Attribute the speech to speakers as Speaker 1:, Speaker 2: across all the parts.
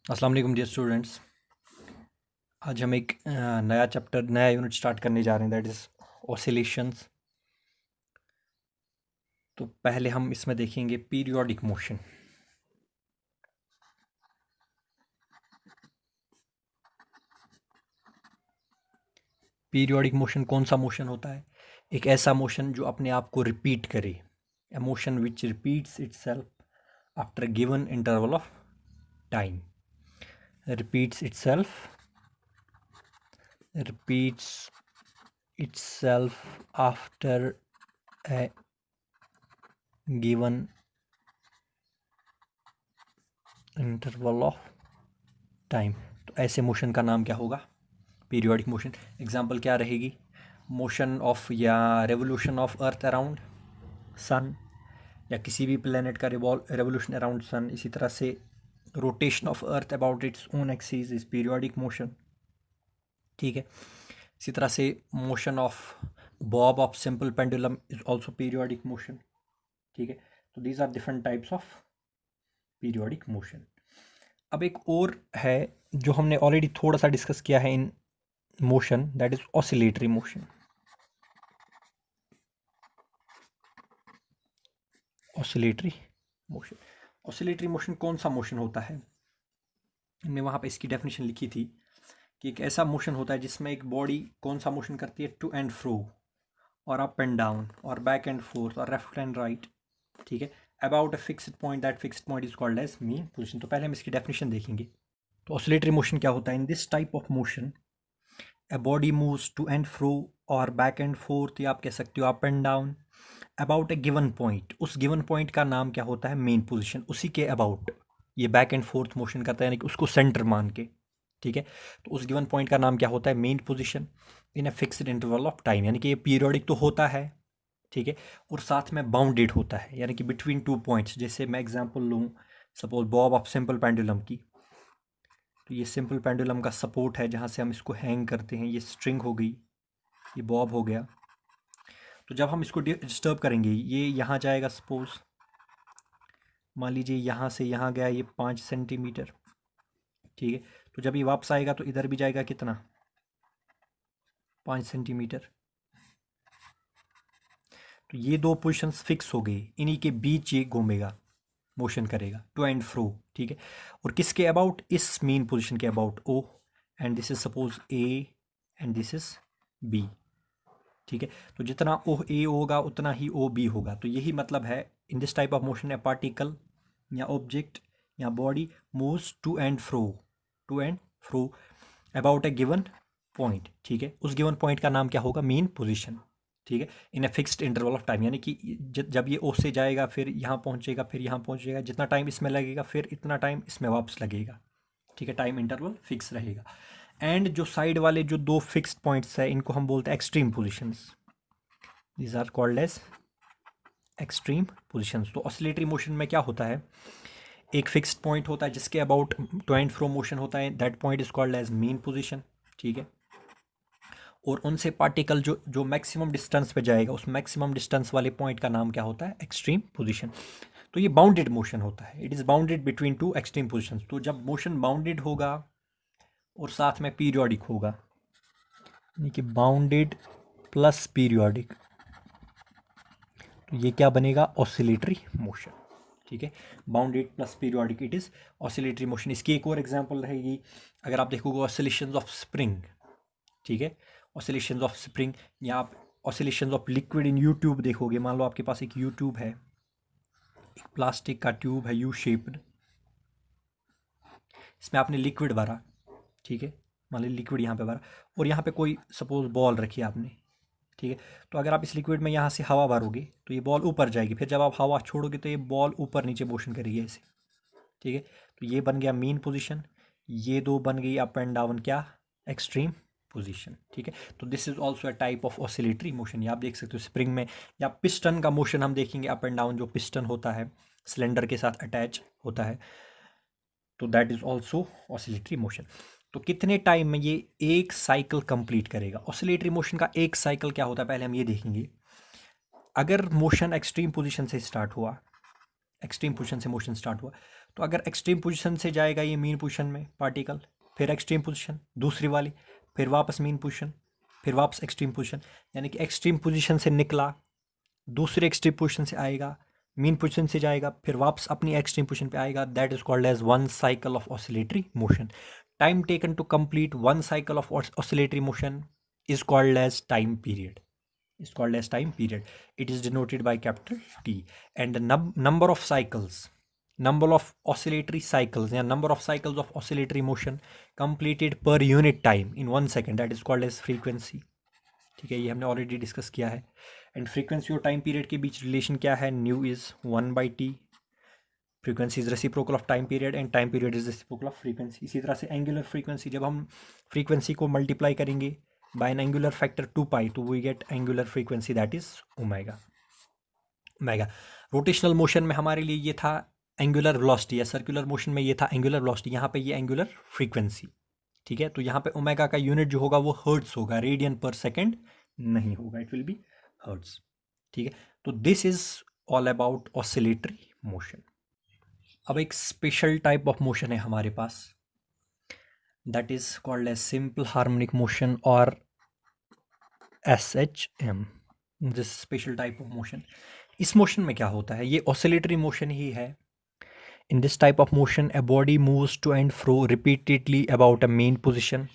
Speaker 1: अस्सलाम वालेकुम dear students. आज हम एक नया चैप्टर नया यूनिट स्टार्ट करने जा रहे हैं, दैट इज़ ऑसिलेशंस। तो पहले हम इसमें देखेंगे पीरियोडिक मोशन। पीरियोडिक मोशन कौन सा मोशन होता है? एक ऐसा मोशन जो अपने आप को रिपीट करे, a motion which repeats itself after given interval of time. Repeats itself after a given interval of time. तो ऐसे मोशन का नाम क्या होगा? Periodic motion. एग्जांपल क्या रहेगी? मोशन ऑफ या revolution of earth around sun, या किसी भी प्लेनेट का रेवोल्यूशन अराउंड सन। इसी तरह से rotation of earth about its own axis is periodic motion. ठीक है। इसी तरह से motion of bob of simple pendulum is also periodic motion. ठीक है। तो these are different types of periodic motion. अब एक और है जो हमने ऑलरेडी थोड़ा सा डिस्कस किया है in motion, that is oscillatory motion. Oscillatory motion. Oscillatory motion कौन सा मोशन होता है? हमने वहाँ पे इसकी डेफिनेशन लिखी थी कि एक ऐसा मोशन होता है जिसमें एक बॉडी कौन सा मोशन करती है? टू एंड फ्रो, और अप एंड डाउन, और बैक एंड फोर्थ, और लेफ्ट एंड राइट। ठीक है। About a fixed point, that fixed point is called as mean position. तो पहले हम इसकी डेफिनेशन देखेंगे। तो ऑसिलेटरी मोशन क्या होता है? In this type of motion a body moves to and fro और बैक एंड फोर्थ, या आप कह सकते हो up and down, about a given point. उस गिवन पॉइंट का नाम क्या होता है? Mean position. उसी के अबाउट ये बैक एंड फोर्थ मोशन करता है, यानी कि उसको सेंटर मान के। ठीक है। तो उस गिवन पॉइंट का नाम क्या होता है? Mean position in a fixed interval of time, यानी कि ये पीरियोडिक तो होता है, ठीक है, और साथ में बाउंडेड होता है, यानी कि बिटवीन टू पॉइंट्स। जैसे मैं एग्जांपल लूँ, suppose Bob of simple pendulum की। तो ये सिंपल पेंडुलम का सपोर्ट है जहाँ से हम इसको हैंग करते हैं। ये स्ट्रिंग हो गई, ये बॉब हो गया। तो जब हम इसको डिस्टर्ब करेंगे, ये यहाँ जाएगा। सपोज मान लीजिए यहाँ से यहाँ गया ये 5 सेंटीमीटर। ठीक है। तो जब ये वापस आएगा तो इधर भी जाएगा कितना? 5 सेंटीमीटर। तो ये दो पोजिशंस फिक्स हो गई, इन्हीं के बीच ये घूमेगा, मोशन करेगा टू एंड फ्रो। ठीक है। और किसके अबाउट? इस मेन पोजीशन के about O, and this is suppose A, and this is B. ठीक है। तो जितना ओ ए होगा उतना ही ओ बी होगा। तो यही मतलब है, in this type of motion a particle या ऑब्जेक्ट या body moves to and fro about a given point. ठीक है। उस गिवन पॉइंट का नाम क्या होगा? Mean position. ठीक है। In a fixed interval of time, यानी कि जब ये ओ से जाएगा, फिर यहाँ पहुँचेगा, फिर यहाँ पहुँचेगा, जितना टाइम इसमें लगेगा फिर इतना टाइम इसमें वापस लगेगा। ठीक है। टाइम इंटरवल फिक्स रहेगा। एंड जो साइड वाले जो दो फिक्स्ड पॉइंट्स है, इनको हम बोलते हैं extreme positions. These are called as extreme positions. तो ऑसिलेटरी मोशन में क्या होता है? एक फिक्स्ड पॉइंट होता है जिसके about to and fro motion होता है, that point is called as mean position. ठीक है। और उनसे पार्टिकल जो जो मैक्सिमम डिस्टेंस पे जाएगा, उस मैक्सिमम डिस्टेंस वाले पॉइंट का नाम क्या होता है? Extreme position. तो ये बाउंडेड मोशन होता है, it is bounded between two extreme position. तो जब मोशन बाउंडेड होगा और साथ में पीरियोडिक होगा, यानी कि बाउंडेड प्लस पीरियोडिक, तो ये क्या बनेगा? Oscillatory motion. ठीक है। Bounded plus periodic, it is oscillatory motion. इसकी एक और एग्जांपल रहेगी, अगर आप देखोगे ऑसिलेशंस ऑफ स्प्रिंग। ठीक है। ऑसिलेशंस ऑफ स्प्रिंग, या आप oscillations of liquid in you tube देखोगे। मान लो आपके पास एक यू ट्यूब है, एक प्लास्टिक का ट्यूब है यू शेप्ड, इसमें आपने लिक्विड भरा। ठीक है। मान लीजिए लिक्विड यहाँ पे भरा, और यहाँ पे कोई सपोज बॉल रखी आपने। ठीक है। तो अगर आप इस लिक्विड में यहाँ से हवा भरोगे तो ये बॉल ऊपर जाएगी, फिर जब आप हवा छोड़ोगे तो ये बॉल ऊपर नीचे मोशन करेगी ऐसे। ठीक है। तो ये बन गया मेन पोजीशन, ये दो बन गई अप एंड डाउन क्या? Extreme position. ठीक है। तो this is also a type of oscillatory motion. ये आप देख सकते हो स्प्रिंग में, या पिस्टन का मोशन हम देखेंगे अप एंड डाउन। जो पिस्टन होता है सिलेंडर के साथ अटैच होता है, तो that is also oscillatory motion. तो कितने टाइम में ये एक साइकिल कंप्लीट करेगा? ऑसिलेटरी मोशन का एक साइकिल क्या होता है पहले हम ये देखेंगे। अगर मोशन एक्सट्रीम पोजीशन से स्टार्ट हुआ, एक्सट्रीम पोजीशन से मोशन स्टार्ट हुआ, तो अगर एक्सट्रीम पोजीशन से जाएगा ये मीन पोजीशन में पार्टिकल, फिर एक्सट्रीम पोजीशन दूसरी वाली, फिर वापस मीन पोजीशन, फिर वापस एक्सट्रीम पोजीशन, यानी कि एक्सट्रीम पोजीशन से निकला, दूसरे एक्सट्रीम पोजीशन से आएगा, मीन पोजीशन से जाएगा, फिर वापस अपनी एक्सट्रीम पोजीशन पे आएगा. That is called as one cycle of oscillatory motion. Time taken to complete one cycle of oscillatory motion is called as time period. Is called as time period. It is denoted by capital T. And the number of cycles, number of oscillatory cycles, या number of cycles of oscillatory motion completed per unit time in 1 second, that is called as frequency. ठीक है, ये हमने already discuss किया है. And frequency और time period के बीच relation क्या है? New is 1/t. Frequency is reciprocal of time period and time period is reciprocal of frequency. इसी तरह से एंगुलर फ्रीक्वेंसी, जब हम फ्रीक्वेंसी को मल्टीप्लाई करेंगे by an angular factor 2 pi, तो we get angular frequency that is omega. Rotational motion में हमारे लिए ये था एंगुलर वेलोसिटी, या सर्कुलर मोशन में ये था एंगुलर वेलोसिटी. यहाँ पे ये एंगुलर फ्रीक्वेंसी. ठीक है, तो यहाँ पे ओमेगा का यूनिट जो होगा वो हर्ट्स होगा, रेडियन पर सेकेंड नहीं होगा, इट विल बी हर्ट्स. ठीक है, तो this is all about oscillatory motion. अब एक स्पेशल टाइप ऑफ मोशन है हमारे पास, that is called as simple harmonic motion or SHM. this special type of motion. इस मोशन में क्या होता है? ये oscillatory motion ही है. in this type of motion a body moves to and fro repeatedly about a main position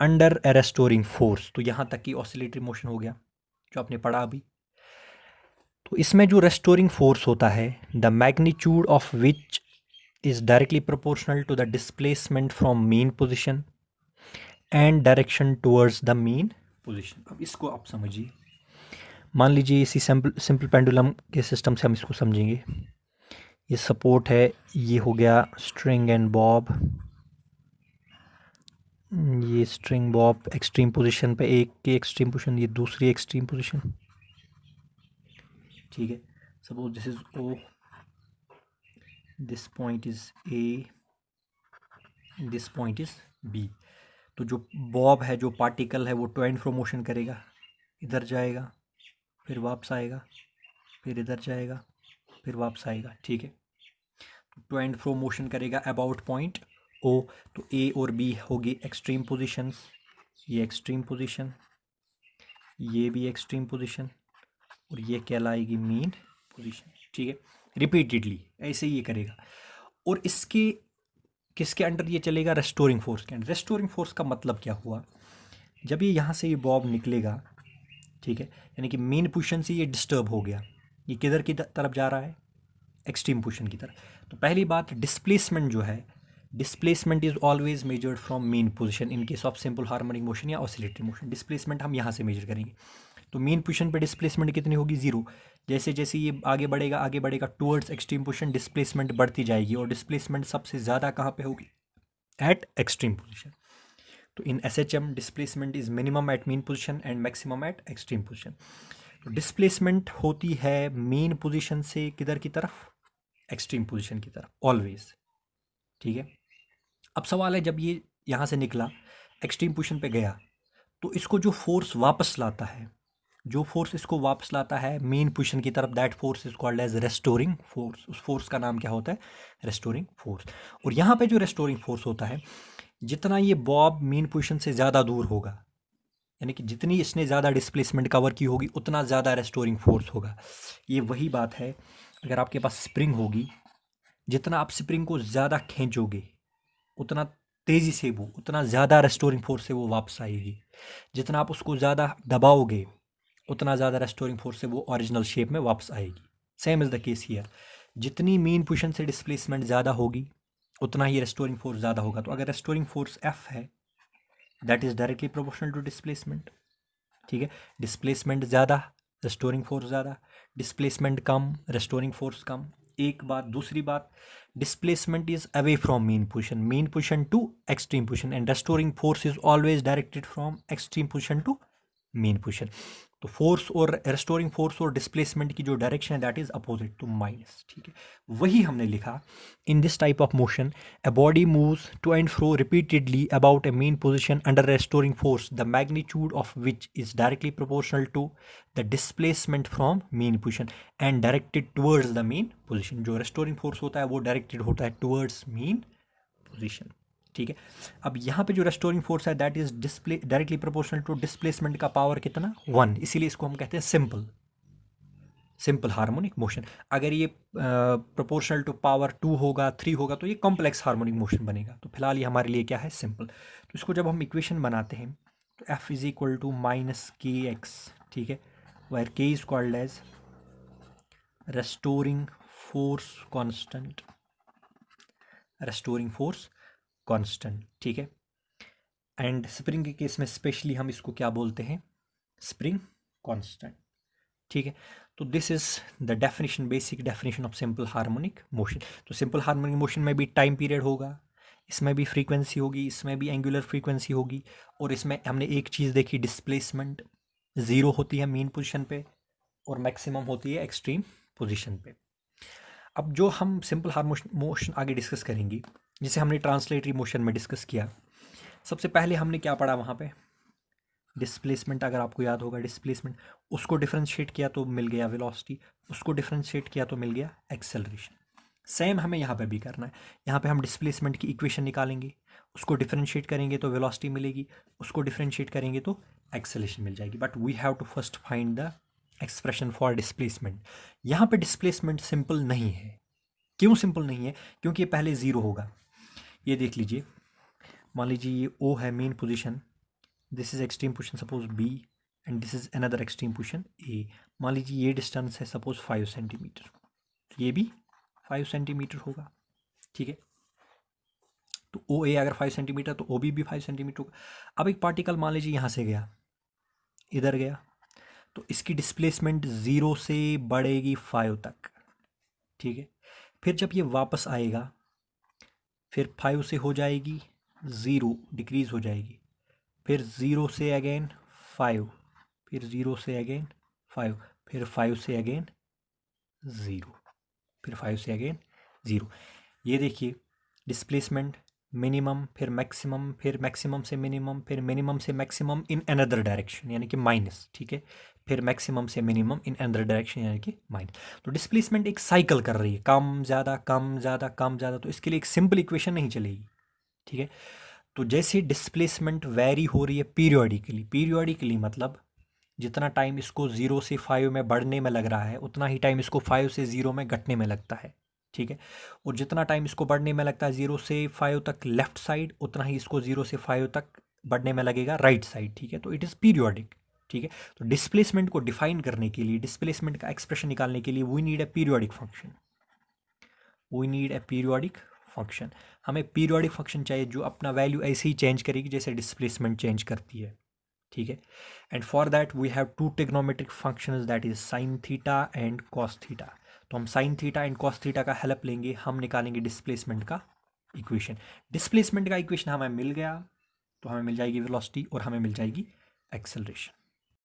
Speaker 1: under a restoring force. तो यहाँ तक की oscillatory motion हो गया जो आपने पढ़ा अभी. तो इसमें जो restoring force होता है, the magnitude of which is directly proportional to the displacement from mean position and direction towards the mean position. अब इसको आप समझिए. मान लीजिए इसी सिंपल पेंडुलम के सिस्टम से हम इसको समझेंगे. ये सपोर्ट है, ये हो गया स्ट्रिंग एंड बॉब. ये स्ट्रिंग बॉब एक्सट्रीम पोजीशन पे, एक की एक्सट्रीम पोजीशन, ये दूसरी एक्सट्रीम पोजीशन. ठीक है, suppose this is O, this point is A, this point is B. तो जो बॉब है, जो पार्टिकल है, वो टू एंड फ्रो मोशन करेगा. इधर जाएगा, फिर वापस आएगा, फिर इधर जाएगा, फिर वापस आएगा. ठीक है, तो टू एंड फ्रो मोशन करेगा अबाउट पॉइंट O. तो A और B होगी एक्सट्रीम पोजीशंस. ये एक्सट्रीम पोजीशन, ये भी एक्सट्रीम पोजीशन, और ये कहलाएगी मीन पोजीशन. ठीक है, रिपीटेडली ऐसे ही ये करेगा. और इसके किसके अंडर ये चलेगा? रेस्टोरिंग फोर्स के अंडर. रेस्टोरिंग फोर्स का मतलब क्या हुआ? जब ये यहाँ से ये बॉब निकलेगा, ठीक है, यानी कि मेन पोजीशन से ये डिस्टर्ब हो गया, ये किधर की तरफ जा रहा है? एक्सट्रीम पोजीशन की तरफ. तो पहली बात, डिस्प्लेसमेंट जो है, displacement is always measured from mean position in case of simple harmonic motion या ऑसिलेटरी मोशन. डिस्प्लेसमेंट हम यहाँ से मेजर करेंगे. तो मेन पोजीशन पे डिस्प्लेसमेंट कितनी होगी? 0. जैसे जैसे ये आगे बढ़ेगा टूवर्ड्स एक्सट्रीम पोजीशन, डिस्प्लेसमेंट बढ़ती जाएगी. और डिस्प्लेसमेंट सबसे ज़्यादा कहाँ पे होगी? At extreme position. तो in SHM displacement is minimum at mean position and maximum at extreme position. तो डिस्प्लेसमेंट होती है मेन पोजीशन से किधर की तरफ? एक्सट्रीम पोजीशन की तरफ, ऑलवेज. ठीक है, अब सवाल है, जब ये यहाँ से निकला, एक्सट्रीम पोजीशन पे गया, तो इसको जो फोर्स वापस लाता है, जो फोर्स इसको वापस लाता है मेन पोजीशन की तरफ, that force is called as restoring force. उस फोर्स का नाम क्या होता है? Restoring force. और यहाँ पे जो रेस्टोरिंग फोर्स होता है, जितना ये बॉब मेन पोजीशन से ज़्यादा दूर होगा, यानी कि जितनी इसने ज़्यादा डिस्प्लेसमेंट कवर की होगी, उतना ज़्यादा रेस्टोरिंग फोर्स होगा. ये वही बात है, अगर आपके पास स्प्रिंग होगी, जितना आप स्प्रिंग को ज़्यादा खींचोगे, उतना तेज़ी से वो, उतना ज़्यादा रेस्टोरिंग फोर्स से वो वापस आएगी. जितना आप उसको ज़्यादा दबाओगे, उतना ज़्यादा रेस्टोरिंग फोर्स से वो ओरिजिनल शेप में वापस आएगी. Same is the case here. जितनी मेन पोजीशन से डिस्प्लेसमेंट ज़्यादा होगी, उतना ही रेस्टोरिंग फोर्स ज़्यादा होगा. तो अगर रेस्टोरिंग फोर्स F है, that is directly proportional to displacement. ठीक है, डिस्प्लेसमेंट ज़्यादा, रेस्टोरिंग फोर्स ज़्यादा. डिस्प्लेसमेंट कम, रेस्टोरिंग फोर्स कम. एक बात. दूसरी बात, displacement is away from mean position to extreme position, and restoring force is always directed from extreme position to mean position. तो फोर्स और रेस्टोरिंग फोर्स और डिस्प्लेसमेंट की जो डायरेक्शन है that is opposite to minus, ठीक है। वही हमने लिखा in this type of motion a body moves to and fro repeatedly about a mean position under restoring force the magnitude of which is directly proportional to the displacement from mean position and directed towards the mean position. जो restoring force होता है वो directed होता है towards main position, ठीक है। अब यहाँ पे जो रेस्टोरिंग फोर्स है that is display directly proportional to displacement का पावर कितना 1, इसीलिए इसको हम कहते हैं सिंपल हार्मोनिक मोशन। अगर ये प्रोपोर्शनल टू पावर 2 होगा 3 होगा तो ये कॉम्प्लेक्स हार्मोनिक मोशन बनेगा। तो फिलहाल ये हमारे लिए क्या है, सिंपल। तो इसको जब हम इक्वेशन बनाते हैं तो F is equal to minus K X, ठीक है, where K is called as restoring force constant, ठीक है। एंड स्प्रिंग के केस में स्पेशली हम इसको क्या बोलते हैं, स्प्रिंग कांस्टेंट, ठीक है। तो this is the definition, basic definition of simple harmonic motion. तो सिंपल हार्मोनिक मोशन में भी टाइम पीरियड होगा, इसमें भी फ्रीक्वेंसी होगी, इसमें भी एंगुलर फ्रीक्वेंसी होगी, और इसमें हमने एक चीज़ देखी, डिस्प्लेसमेंट 0 होती है मीन पोजिशन पे और मैक्सिमम होती है एक्सट्रीम पोजिशन पे। अब जो हम सिंपल हार्मोनिक मोशन आगे डिस्कस करेंगे, जिसे हमने ट्रांसलेटरी मोशन में डिस्कस किया, सबसे पहले हमने क्या पढ़ा वहाँ पे, डिस्प्लेसमेंट। अगर आपको याद होगा डिस्प्लेसमेंट, उसको डिफरेंशिएट किया तो मिल गया वेलोसिटी, उसको डिफरेंशिएट किया तो मिल गया एक्सेलरेशन। सेम हमें यहाँ पे भी करना है। यहाँ पे हम डिस्प्लेसमेंट की इक्वेशन निकालेंगे, उसको डिफरेंशिएट करेंगे तो वेलोसिटी मिलेगी, उसको डिफरेंशिएट करेंगे तो एक्सेलरेशन मिल जाएगी। But we have to first find the expression for displacement. यहाँ पे डिस्प्लेसमेंट सिंपल नहीं है। क्यों सिंपल नहीं है? क्योंकि ये पहले 0 होगा। ये देख लीजिए, मान लीजिए ये O है mean position, this is extreme position suppose B, and this is another extreme position A। मान लीजिए ये डिस्टेंस है सपोज 5 सेंटीमीटर, ये भी 5 सेंटीमीटर होगा, ठीक है। तो OA अगर 5 सेंटीमीटर तो OB भी 5 सेंटीमीटर होगा। अब एक पार्टिकल मान लीजिए यहाँ से गया, इधर गया, तो इसकी डिस्प्लेसमेंट 0 से बढ़ेगी 5 तक, ठीक है। फिर जब ये वापस आएगा, फिर 5 से हो जाएगी 0, डिक्रीज हो जाएगी, फिर 0 से अगेन 5, फिर 0 से अगेन 5, फिर 5 से अगेन 0, फिर 5 से अगेन 0। ये देखिए डिस्प्लेसमेंट मिनिमम, फिर मैक्सिमम, फिर मैक्सिमम से मिनिमम, फिर मिनिमम से मैक्सिमम इन अनदर डायरेक्शन यानी कि माइनस, ठीक है। फिर मैक्सिमम से मिनिमम इन अनदर डायरेक्शन यानी कि माइनस। तो डिस्प्लेसमेंट एक साइकिल कर रही है, कम ज़्यादा कम ज़्यादा कम ज़्यादा। तो इसके लिए एक सिंपल इक्वेशन नहीं चलेगी, ठीक है। तो जैसे डिस्प्लेसमेंट वेरी हो रही है पीरियोडिकली मतलब जितना टाइम इसको 0 से 5 में बढ़ने में लग रहा है उतना ही टाइम इसको 5 से 0 में घटने में लगता है, ठीक है। और जितना टाइम इसको बढ़ने में लगता है 0 से 5 तक लेफ्ट साइड, उतना ही इसको 0 से 5 तक बढ़ने में लगेगा राइट साइड, ठीक है। तो इट इज़ पीरियोडिक, ठीक है। तो डिस्प्लेसमेंट को डिफाइन करने के लिए, डिस्प्लेसमेंट का एक्सप्रेशन निकालने के लिए we need a periodic function. हमें पीरियोडिक फंक्शन चाहिए जो अपना वैल्यू ऐसे ही चेंज करेगी जैसे डिस्प्लेसमेंट चेंज करती है, ठीक है। And for that we have 2 trigonometric functions that is sine theta and cos theta. तो हम sine theta and cos theta का हेल्प लेंगे, हम निकालेंगे डिस्प्लेसमेंट का इक्वेशन। डिस्प्लेसमेंट का इक्वेशन हमें मिल गया तो हमें मिल जाएगी वेलोसिटी और हमें मिल जाएगी एक्सेलरेशन।